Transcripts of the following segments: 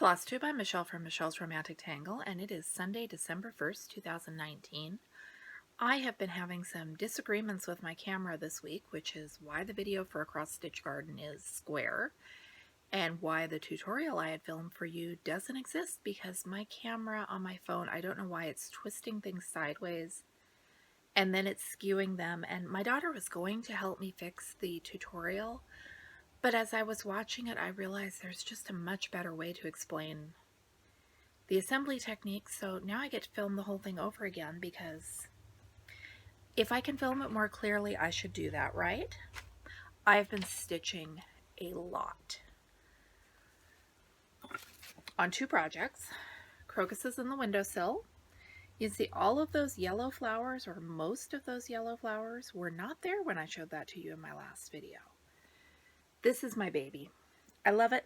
Flosstube, I'm Michelle from Michelle's Romantic Tangle, and it is Sunday, December 1st, 2019. I have been having some disagreements with my camera this week, which is why the video for Across Stitch Garden is square, and why the tutorial I had filmed for you doesn't exist, because my camera on my phone, I don't know why it's twisting things sideways, and then it's skewing them, and my daughter was going to help me fix the tutorial, but as I was watching it, I realized there's just a much better way to explain the assembly technique, so now I get to film the whole thing over again, because if I can film it more clearly, I should do that, right? I've been stitching a lot on two projects, crocuses in the windowsill. You see all of those yellow flowers, or most of those yellow flowers, were not there when I showed that to you in my last video. This is my baby. I love it.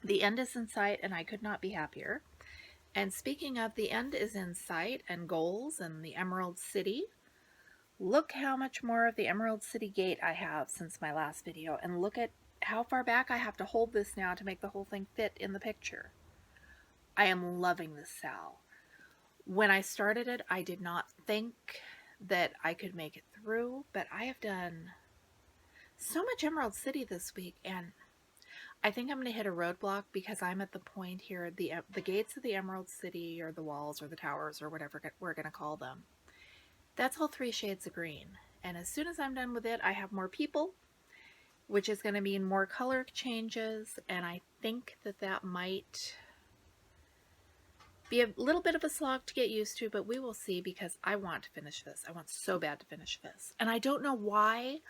The end is in sight, and I could not be happier. And speaking of, the end is in sight and goals and the Emerald City, look how much more of the Emerald City gate I have since my last video, and look at how far back I have to hold this now to make the whole thing fit in the picture. I am loving this Sal. When I started it, I did not think that I could make it through, but I have done so much Emerald City this week, and I think I'm going to hit a roadblock, because I'm at the point here, the gates of the Emerald City, or the walls, or the towers, or whatever we're going to call them. That's all 3 shades of green. And as soon as I'm done with it, I have more people, which is going to mean more color changes, and I think that that might be a little bit of a slog to get used to, but we will see, because I want to finish this. I want so bad to finish this. And I don't know why,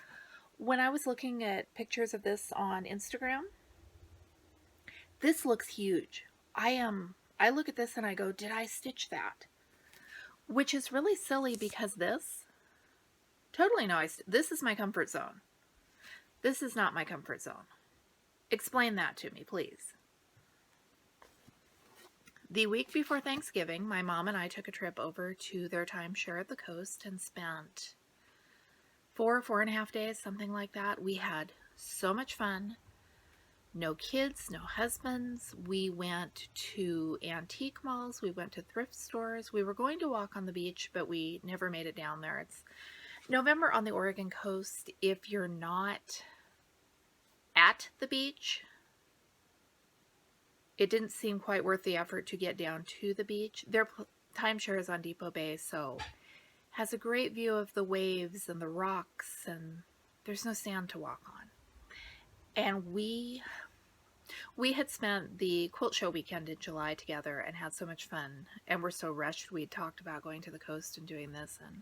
when I was looking at pictures of this on Instagram, this looks huge. I look at this and I go, did I stitch that? Which is really silly, because this, totally no, this is my comfort zone. This is not my comfort zone. Explain that to me, please. The week before Thanksgiving, my mom and I took a trip over to their timeshare at the coast and spent 4.5 days, something like that. We had so much fun. No kids, no husbands. We went to antique malls. We went to thrift stores. We were going to walk on the beach, but we never made it down there. It's November on the Oregon coast. If you're not at the beach, it didn't seem quite worth the effort to get down to the beach. Their timeshare is on Depot Bay, so has a great view of the waves and the rocks, and there's no sand to walk on. And we had spent the quilt show weekend in July together and had so much fun, and we're so rushed. We talked about going to the coast and doing this, and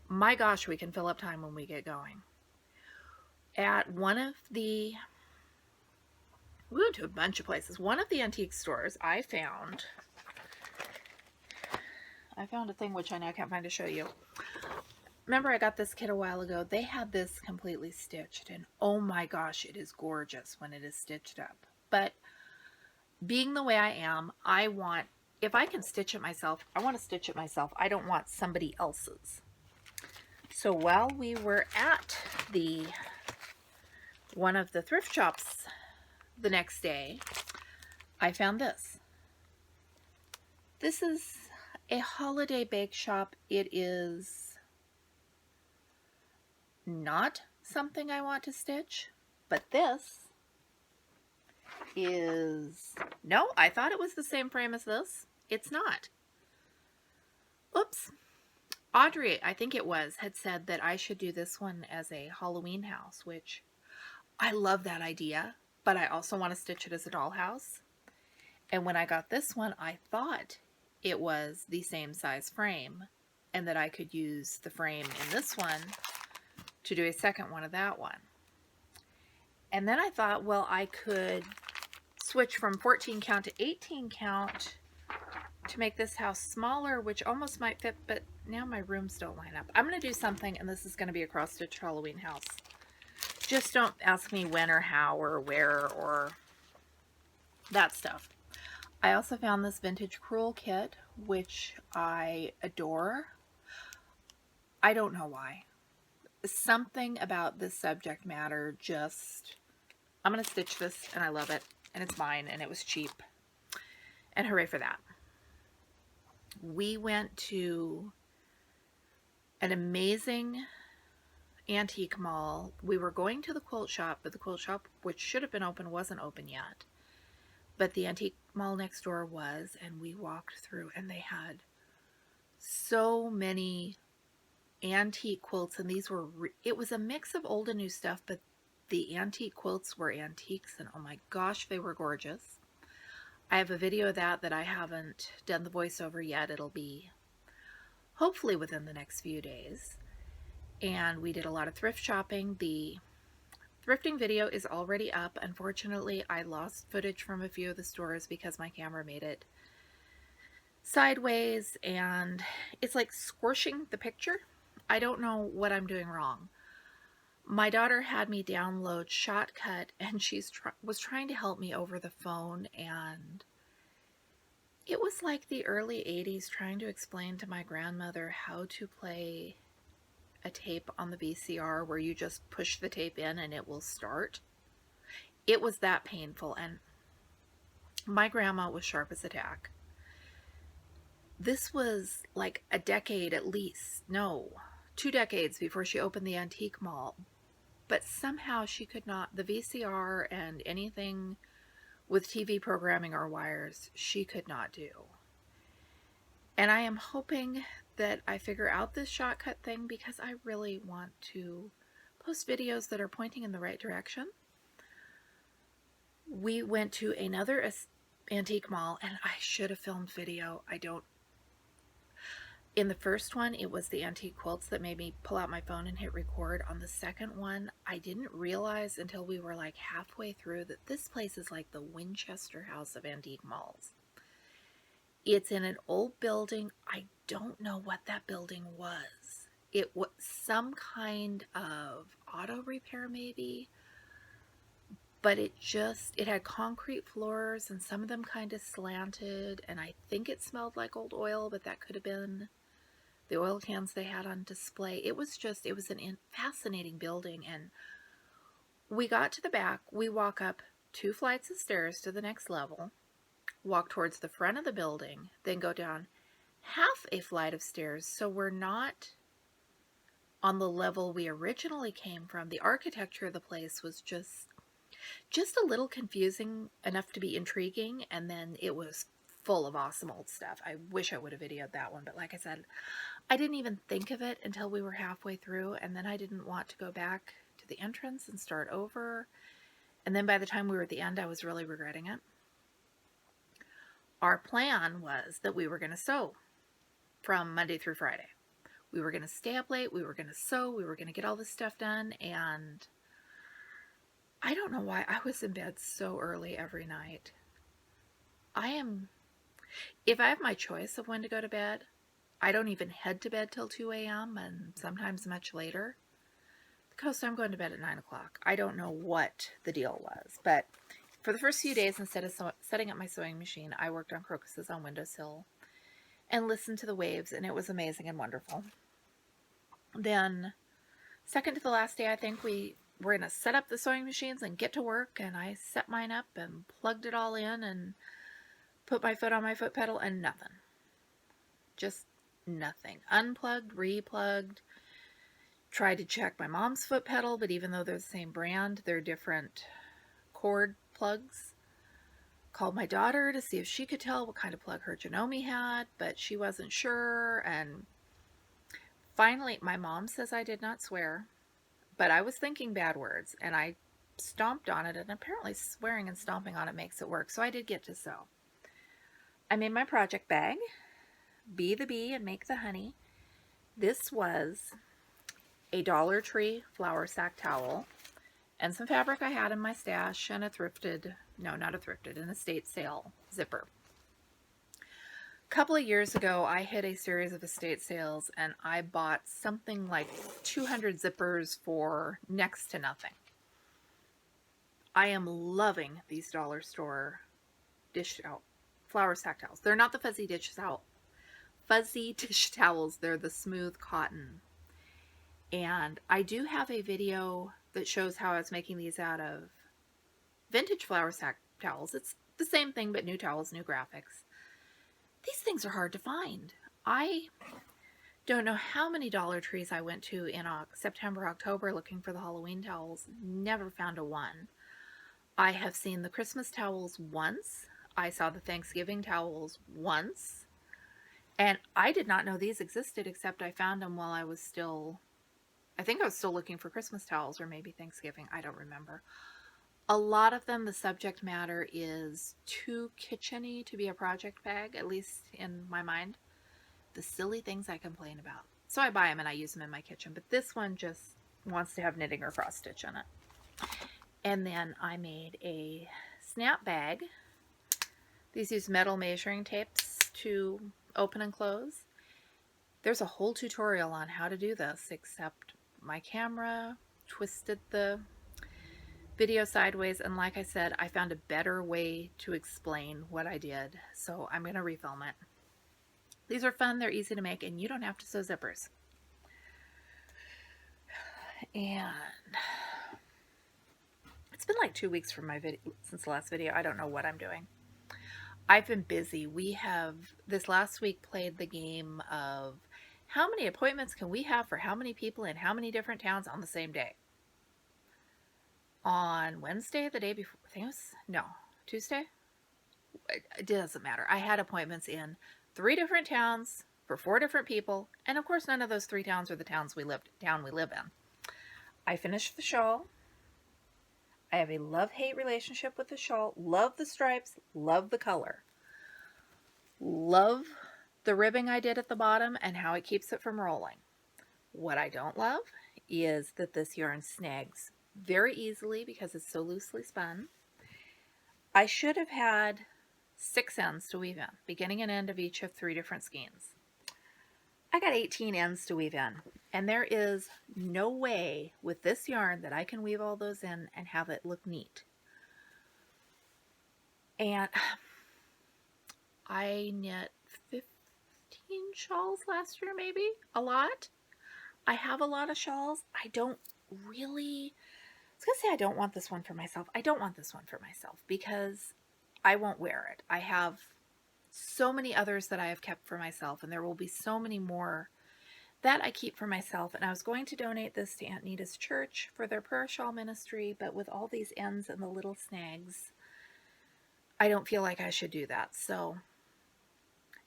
my gosh, we can fill up time when we get going. At one of the, we went to a bunch of places. One of the antique stores, I found a thing which I now can't find to show you. Remember, I got this kit a while ago. They had this completely stitched, and oh my gosh, it is gorgeous when it is stitched up. But being the way I am, I want, if I can stitch it myself, I want to stitch it myself. I don't want somebody else's. So while we were at one of the thrift shops the next day, I found this. This is a holiday bake shop. It is not something I want to stitch, but this is, no, I thought it was the same frame as this. It's not. Oops. Audrey, I think it was, had said that I should do this one as a Halloween house, which I love that idea, but I also want to stitch it as a dollhouse. And when I got this one, I thought it was the same size frame, and that I could use the frame in this one to do a second one of that one. And then I thought, well, I could switch from 14 count to 18 count to make this house smaller, which almost might fit, but now my rooms don't line up. I'm going to do something, and this is going to be a cross-stitch Halloween house. Just don't ask me when or how or where or that stuff. I also found this vintage crewel kit, which I adore. I don't know why. Something about this subject matter just, I'm going to stitch this and I love it. and it's mine, and it was cheap, and hooray for that. We went to an amazing antique mall. We were going to the quilt shop, but the quilt shop, which should have been open, wasn't open yet. But the antique mall next door was, and we walked through, and they had so many antique quilts, and these were, it was a mix of old and new stuff, but the antique quilts were antiques, and oh my gosh, they were gorgeous. I have a video of that I haven't done the voiceover yet. It'll be hopefully within the next few days. And we did a lot of thrift shopping. The thrifting video is already up. Unfortunately, I lost footage from a few of the stores because my camera made it sideways, and it's like squishing the picture. I don't know what I'm doing wrong. My daughter had me download Shotcut, and she was trying to help me over the phone, and it was like the early 80s trying to explain to my grandmother how to play a tape on the VCR where you just push the tape in and it will start. It was that painful, and my grandma was sharp as a tack. This was like a decade at least, no, 2 decades before she opened the antique mall. But somehow she could not, the VCR and anything with TV programming or wires, she could not do. And I am hoping that I figure out this Shotcut thing, because I really want to post videos that are pointing in the right direction. We went to another antique mall, and I should have filmed video. I don't. In the first one, it was the antique quilts that made me pull out my phone and hit record. On the second one, I didn't realize until we were like halfway through that this place is like the Winchester House of antique malls. It's in an old building. I don't know what that building was. It was some kind of auto repair maybe, but it had concrete floors, and some of them kind of slanted, and I think it smelled like old oil, but that could have been the oil cans they had on display. It was an fascinating building, and we got to the back. We walk up 2 flights of stairs to the next level, walk towards the front of the building, then go down half a flight of stairs. So we're not on the level we originally came from. The architecture of the place was just a little confusing enough to be intriguing, and then it was full of awesome old stuff. I wish I would have videoed that one, but like I said, I didn't even think of it until we were halfway through, and then I didn't want to go back to the entrance and start over, and then by the time we were at the end, I was really regretting it. Our plan was that we were going to sew from Monday through Friday. We were going to stay up late, we were going to sew, we were going to get all this stuff done, and I don't know why I was in bed so early every night. If I have my choice of when to go to bed, I don't even head to bed till 2 a.m. and sometimes much later. The coast, I'm going to bed at 9 o'clock. I don't know what the deal was, but for the first few days, instead of setting up my sewing machine, I worked on crocuses on windowsill and listened to the waves, and it was amazing and wonderful. Then, second to the last day, I think we were going to set up the sewing machines and get to work, and I set mine up and plugged it all in and put my foot on my foot pedal, and nothing. Just nothing. Unplugged, replugged. Tried to check my mom's foot pedal, but even though they're the same brand, they're different cord plugs. Called my daughter to see if she could tell what kind of plug her Janome had, but she wasn't sure. And finally, my mom says I did not swear, but I was thinking bad words, and I stomped on it, and apparently swearing and stomping on it makes it work, so I did get to sew. I made my project bag, Be the Bee and Make the Honey. This was a Dollar Tree flour sack towel and some fabric I had in my stash, and an estate sale zipper. A couple of years ago, I hit a series of estate sales, and I bought something like 200 zippers for next to nothing. I am loving these dollar store flour sack towels. They're not the fuzzy dish towels. They're the smooth cotton. And I do have a video that shows how I was making these out of vintage flour sack towels. It's the same thing, but new towels, new graphics. These things are hard to find. I don't know how many Dollar Trees I went to in September, October looking for the Halloween towels. Never found a one. I have seen the Christmas towels once. I saw the Thanksgiving towels once. And I did not know these existed, except I found them while I was still, I think I was still looking for Christmas towels, or maybe Thanksgiving. I don't remember. A lot of them, the subject matter is too kitchen-y to be a project bag, at least in my mind. The silly things I complain about. So I buy them and I use them in my kitchen. But this one just wants to have knitting or cross stitch in it. And then I made a snap bag. These use metal measuring tapes to open and close. There's a whole tutorial on how to do this, except my camera twisted the video sideways, and like I said, I found a better way to explain what I did, so I'm going to refilm it. These are fun, they're easy to make, and you don't have to sew zippers. And it's been like 2 weeks from my video since the last video. I don't know what I'm doing. I've been busy. We have this last week played the game of how many appointments can we have for how many people in how many different towns on the same day. On Wednesday, the day before, I think it was, no, Tuesday? It doesn't matter. I had appointments in 3 different towns for 4 different people, and of course none of those 3 towns are the town we live in. I finished the shawl. I have a love-hate relationship with the shawl. Love the stripes, love the color. Love the ribbing I did at the bottom and how it keeps it from rolling. What I don't love is that this yarn snags very easily because it's so loosely spun. I should have had 6 ends to weave in, beginning and end of each of 3 different skeins. I got 18 ends to weave in, and there is no way with this yarn that I can weave all those in and have it look neat. And I knit 15 shawls last year, maybe, a lot. I have a lot of shawls. I don't really, I was going to say I don't want this one for myself. I don't want this one for myself because I won't wear it. I have so many others that I have kept for myself, and there will be so many more that I keep for myself. And I was going to donate this to Aunt Nita's church for their prayer shawl ministry, but with all these ends and the little snags, I don't feel like I should do that. So,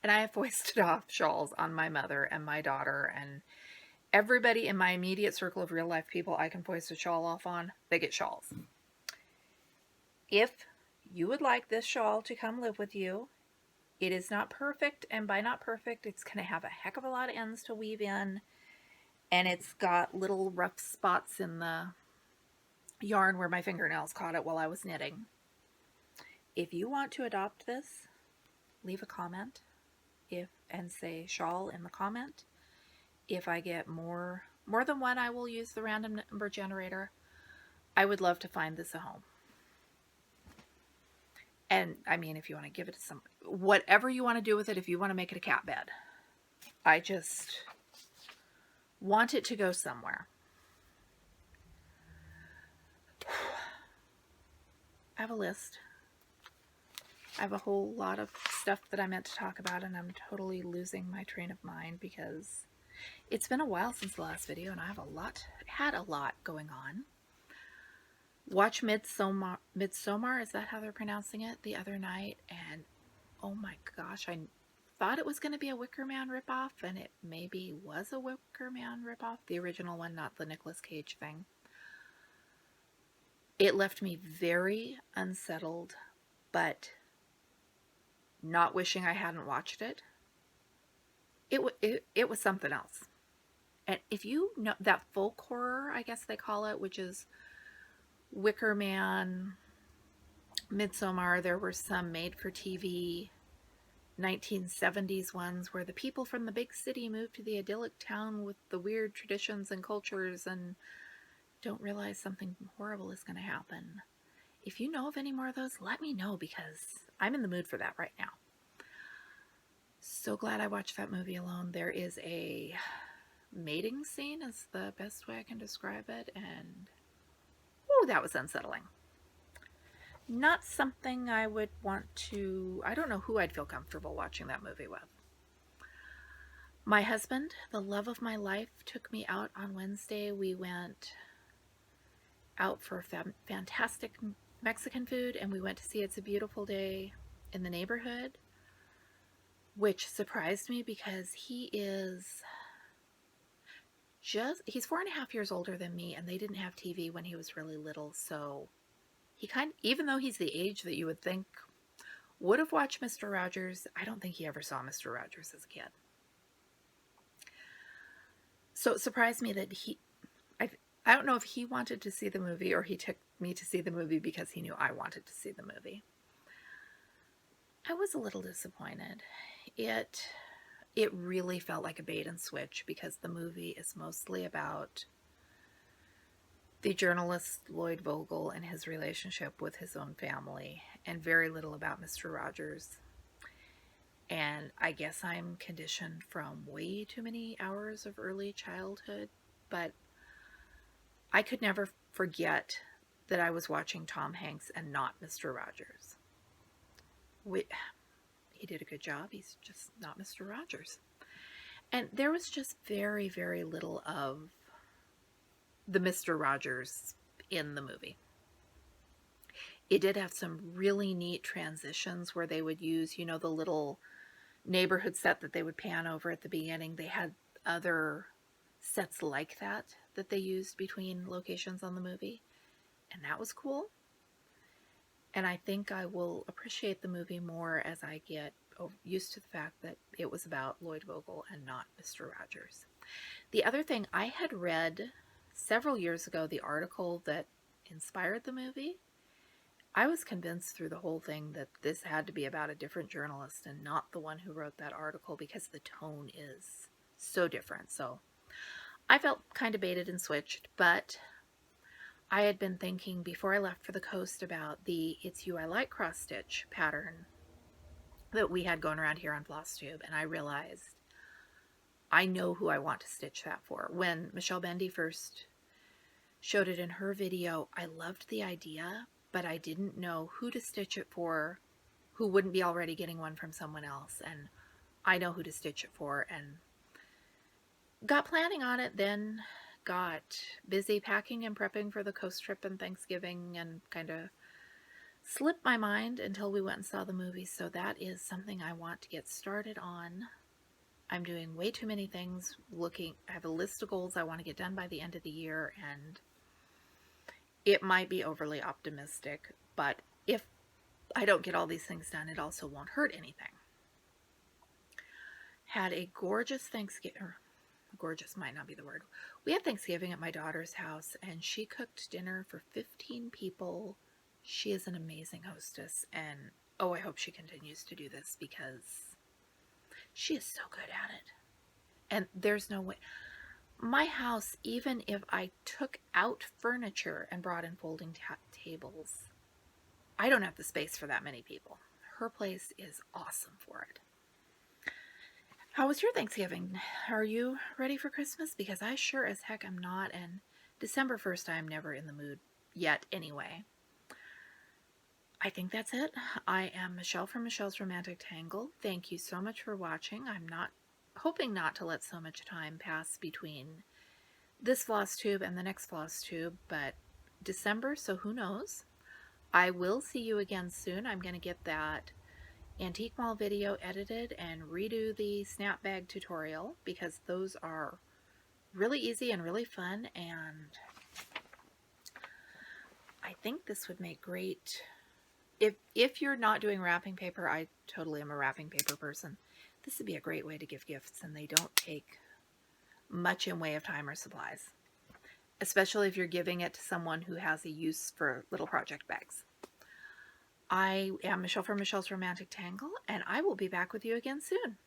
and I have foisted off shawls on my mother and my daughter and everybody in my immediate circle of real life people I can foist a shawl off on, they get shawls. If you would like this shawl to come live with you, it is not perfect, and by not perfect, it's going to have a heck of a lot of ends to weave in, and it's got little rough spots in the yarn where my fingernails caught it while I was knitting. If you want to adopt this, leave a comment and say shawl in the comment. If I get more than one, I will use the random number generator. I would love to find this a home. And I mean, if you want to give it to somebody, whatever you want to do with it, if you want to make it a cat bed, I just want it to go somewhere. I have a list. I have a whole lot of stuff that I meant to talk about, and I'm totally losing my train of mind because it's been a while since the last video, and I have had a lot going on. Watch Midsommar, is that how they're pronouncing it, the other night, and oh my gosh, I thought it was going to be a Wicker Man ripoff, and it maybe was a Wicker Man ripoff, the original one, not the Nicolas Cage thing. It left me very unsettled, but not wishing I hadn't watched it. It was something else. And if you know that folk horror, I guess they call it, which is Wicker Man, Midsommar, there were some made-for-TV 1970s ones where the people from the big city moved to the idyllic town with the weird traditions and cultures and don't realize something horrible is going to happen. If you know of any more of those, let me know because I'm in the mood for that right now. So glad I watched that movie alone. There is a mating scene is the best way I can describe it, and oh, that was unsettling. Not something I would want to, I don't know who I'd feel comfortable watching that movie with. My husband, the love of my life, took me out on Wednesday. We went out for fantastic Mexican food, and we went to see It's a Beautiful Day in the Neighborhood, which surprised me because he's 4.5 years older than me, and they didn't have TV when he was really little, so he even though he's the age that you would think would have watched Mr. Rogers, I don't think he ever saw Mr. Rogers as a kid. So it surprised me that I don't know if he wanted to see the movie or he took me to see the movie because he knew I wanted to see the movie. I was a little disappointed. It really felt like a bait and switch because the movie is mostly about the journalist Lloyd Vogel and his relationship with his own family, and very little about Mr. Rogers. And I guess I'm conditioned from way too many hours of early childhood, but I could never forget that I was watching Tom Hanks and not Mr. Rogers. He did a good job. He's just not Mr. Rogers. And there was just very, very little of the Mr. Rogers in the movie. It did have some really neat transitions where they would use, the little neighborhood set that they would pan over at the beginning. They had other sets like that they used between locations on the movie, and that was cool. And I think I will appreciate the movie more as I get used to the fact that it was about Lloyd Vogel and not Mr. Rogers. The other thing, I had read several years ago the article that inspired the movie. I was convinced through the whole thing that this had to be about a different journalist and not the one who wrote that article because the tone is so different. So I felt kind of baited and switched, but I had been thinking before I left for the coast about the It's You I Like cross stitch pattern that we had going around here on Flosstube, and I realized I know who I want to stitch that for. When Michelle Bendy first showed it in her video, I loved the idea, but I didn't know who to stitch it for, who wouldn't be already getting one from someone else, and I know who to stitch it for, and got planning on it, then got busy packing and prepping for the coast trip and Thanksgiving, and kind of slipped my mind until we went and saw the movie. So that is something I want to get started on. I'm doing way too many things. I have a list of goals I want to get done by the end of the year, and it might be overly optimistic, but if I don't get all these things done, it also won't hurt anything. Had a gorgeous Thanksgiving, or gorgeous might not be the word. We had Thanksgiving at my daughter's house, and she cooked dinner for 15 people. She is an amazing hostess, and I hope she continues to do this because she is so good at it. And there's no way. My house, even if I took out furniture and brought in folding tables, I don't have the space for that many people. Her place is awesome for it. How was your Thanksgiving? Are you ready for Christmas? Because I sure as heck am not, and December 1st I'm never in the mood yet anyway. I think that's it. I am Michelle from Michelle's Romantic Tangle. Thank you so much for watching. I'm hoping not to let so much time pass between this Flosstube and the next Flosstube, but December, so who knows. I will see you again soon. I'm going to get that Antique Mall video edited and redo the snap bag tutorial because those are really easy and really fun, and I think this would make great, if you're not doing wrapping paper, I totally am a wrapping paper person, this would be a great way to give gifts, and they don't take much in way of time or supplies, especially if you're giving it to someone who has a use for little project bags. I am Michelle from Michelle's Romantic Tangle, and I will be back with you again soon.